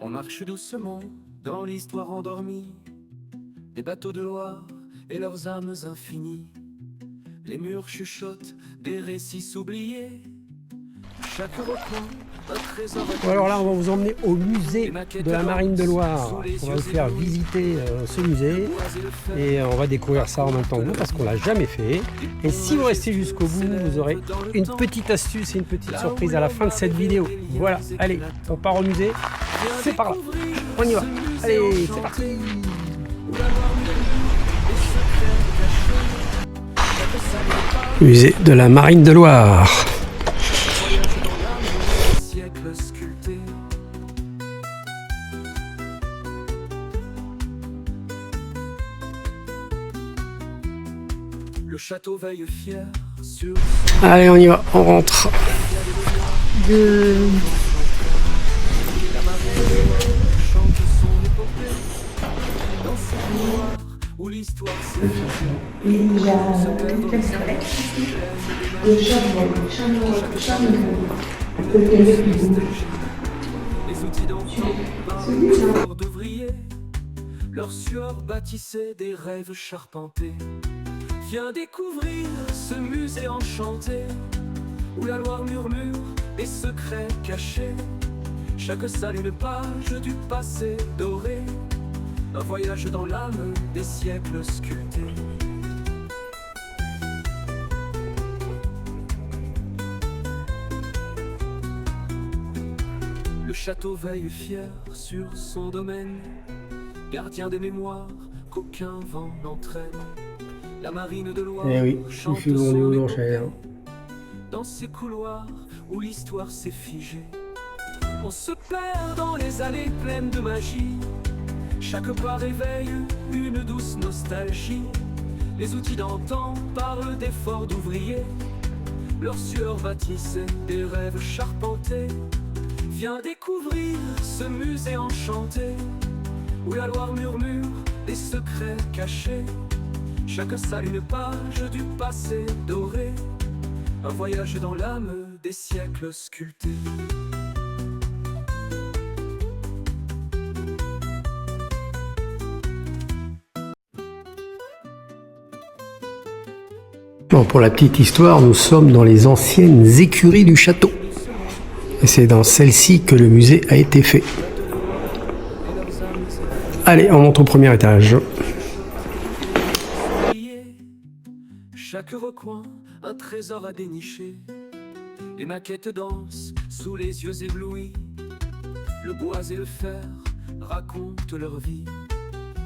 On marche doucement dans l'histoire endormie, des bateaux de Loire et leurs âmes infinies. Les murs chuchotent des récits oubliés, chaque recoin un trésor. Bon, alors là, on va vous emmener au musée de la Marine de Loire. On va vous faire visiter ce musée et on va découvrir ça en même temps que vous parce qu'on l'a jamais fait. Et si vous restez jusqu'au bout, vous aurez une petite astuce et une petite surprise à la fin de cette vidéo. Voilà, allez, on part au musée. C'est par là. On y va. Allez, c'est parti. Musée de la Marine de Loire. Le château veille fier sur... Allez, on y va, on rentre. Où l'histoire Il y a une classe de les outils d'enfants par le corps d'ouvriers, leur sueur bâtissait des rêves charpentés. Viens découvrir ce musée enchanté, où la Loire murmure des secrets cachés. Chaque salle une page du passé doré, un voyage dans l'âme des siècles sculptés. Le château veille fier sur son domaine, gardien des mémoires qu'aucun vent n'entraîne. La marine de Loire chante son épopée, dans ces couloirs où l'histoire s'est figée. On se perd dans les allées pleines de magie, chaque pas réveille une douce nostalgie. Les outils d'antan parlent d'efforts d'ouvriers, leur sueur bâtissait des rêves charpentés. Viens découvrir ce musée enchanté, où la Loire murmure des secrets cachés. Chaque salle une page du passé doré, un voyage dans l'âme des siècles sculptés. Bon, pour la petite histoire, nous sommes dans les anciennes écuries du château. Et c'est dans celle-ci que le musée a été fait. Allez, on monte au premier étage. Chaque recoin, un trésor à dénicher. Les maquettes dansent sous les yeux éblouis. Le bois et le fer racontent leur vie.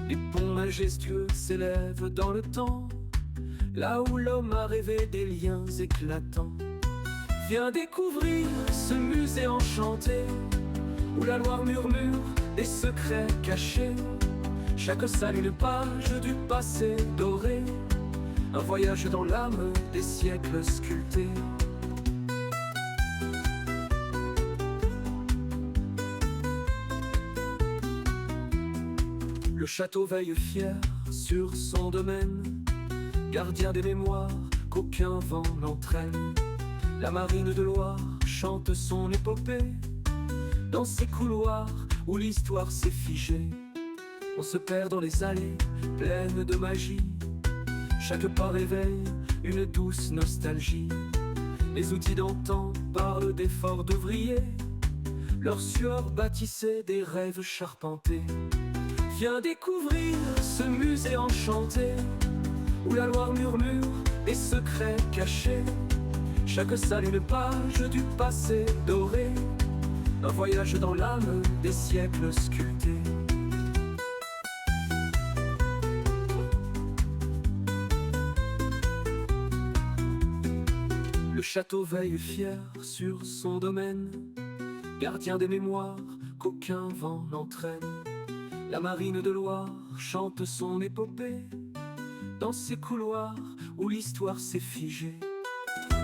Les ponts majestueux s'élèvent dans le temps, là où l'homme a rêvé des liens éclatants. Viens découvrir ce musée enchanté, où la Loire murmure des secrets cachés. Chaque salle une page du passé doré, un voyage dans l'âme des siècles sculptés. Le château veille fier sur son domaine, gardien des mémoires qu'aucun vent n'entraîne. La marine de Loire chante son épopée, dans ces couloirs où l'histoire s'est figée. On se perd dans les allées pleines de magie, chaque pas réveille une douce nostalgie. Les outils d'antan parlent d'efforts d'ouvriers, leur sueur bâtissait des rêves charpentés. Viens découvrir ce musée enchanté, où la Loire murmure des secrets cachés. Chaque salle une page du passé doré, un voyage dans l'âme des siècles sculptés. Le château veille fier sur son domaine, gardien des mémoires qu'aucun vent n'entraîne. La marine de Loire chante son épopée, dans ces couloirs où l'histoire s'est figée.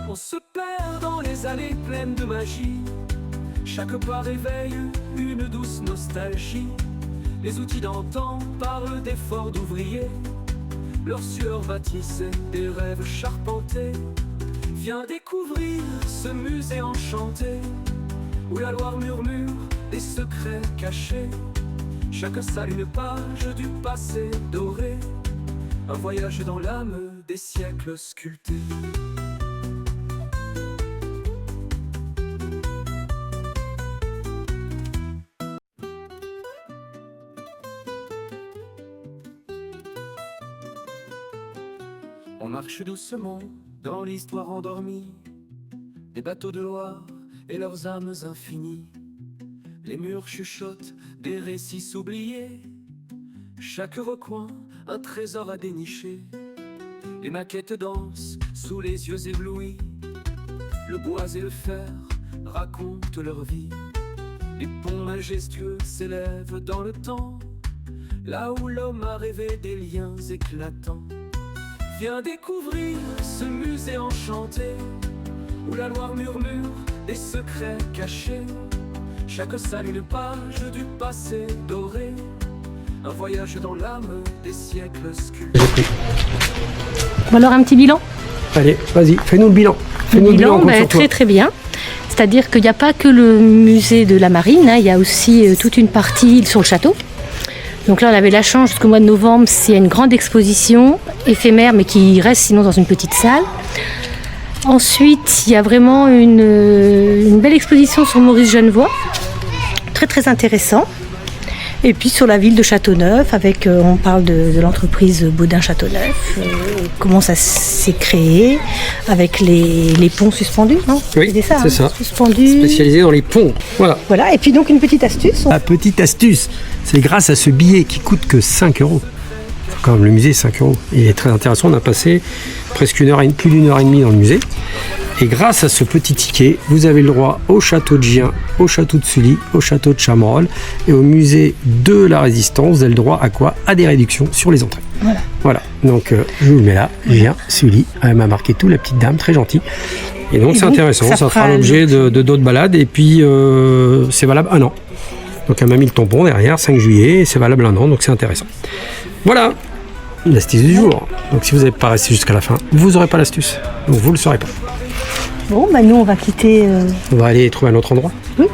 On se perd dans les allées pleines de magie, chaque pas réveille une douce nostalgie. Les outils d'antan parlent d'efforts d'ouvriers, leur sueur bâtissait des rêves charpentés. Viens découvrir ce musée enchanté, où la Loire murmure des secrets cachés. Chaque salle une page du passé doré. Un voyage dans l'âme des siècles sculptés. On marche doucement dans l'histoire endormie des bateaux de Loire et leurs âmes infinies. Les murs chuchotent des récits oubliés. Chaque recoin, un trésor à dénicher. Les maquettes dansent sous les yeux éblouis. Le bois et le fer racontent leur vie. Les ponts majestueux s'élèvent dans le temps, là où l'homme a rêvé des liens éclatants. Viens découvrir ce musée enchanté, où la Loire murmure des secrets cachés. Chaque salle une page du passé doré. Un voyage dans l'âme des siècles sculptés. Bon, alors un petit bilan. Allez, vas-y, fais-nous le bilan. Le bilan, très très bien. C'est-à-dire qu'il n'y a pas que le musée de la Marine, hein, il y a aussi toute une partie sur le château. Donc là, on avait la chance jusqu'au mois de novembre, c'est une grande exposition éphémère, mais qui reste sinon dans une petite salle. Ensuite, il y a vraiment une belle exposition sur Maurice Genevoix, très très intéressant. Et puis sur la ville de Châteauneuf, avec on parle de l'entreprise Baudin-Châteauneuf, comment ça s'est créé, avec les ponts suspendus, non? Oui, c'est ça. Suspendus. Spécialisé dans les ponts. Voilà. Voilà, et puis donc une petite astuce. La petite astuce, c'est grâce à ce billet qui coûte que 5 €. Quand même, le musée, 5 €. Il est très intéressant, on a passé presque plus d'une heure et demie dans le musée. Et grâce à ce petit ticket, vous avez le droit au château de Gien, au château de Sully, au château de Chamerolles et au musée de la Résistance. Vous avez le droit à quoi? À des réductions sur les entrées. Voilà. Donc, je vous le mets là. Gien, Sully. Elle m'a marqué tout, la petite dame, très gentille. Et donc, c'est intéressant. Ça fera l'objet de d'autres balades. Et puis, c'est valable 1 an. Donc, elle m'a mis le tampon derrière, 5 juillet. Et c'est valable 1 an. Donc, c'est intéressant. Voilà. L'astuce du jour. Donc, si vous n'avez pas resté jusqu'à la fin, vous n'aurez pas l'astuce. Donc, vous ne le saurez pas. Bon, bah nous, on va quitter... On va aller trouver un autre endroit. Oui,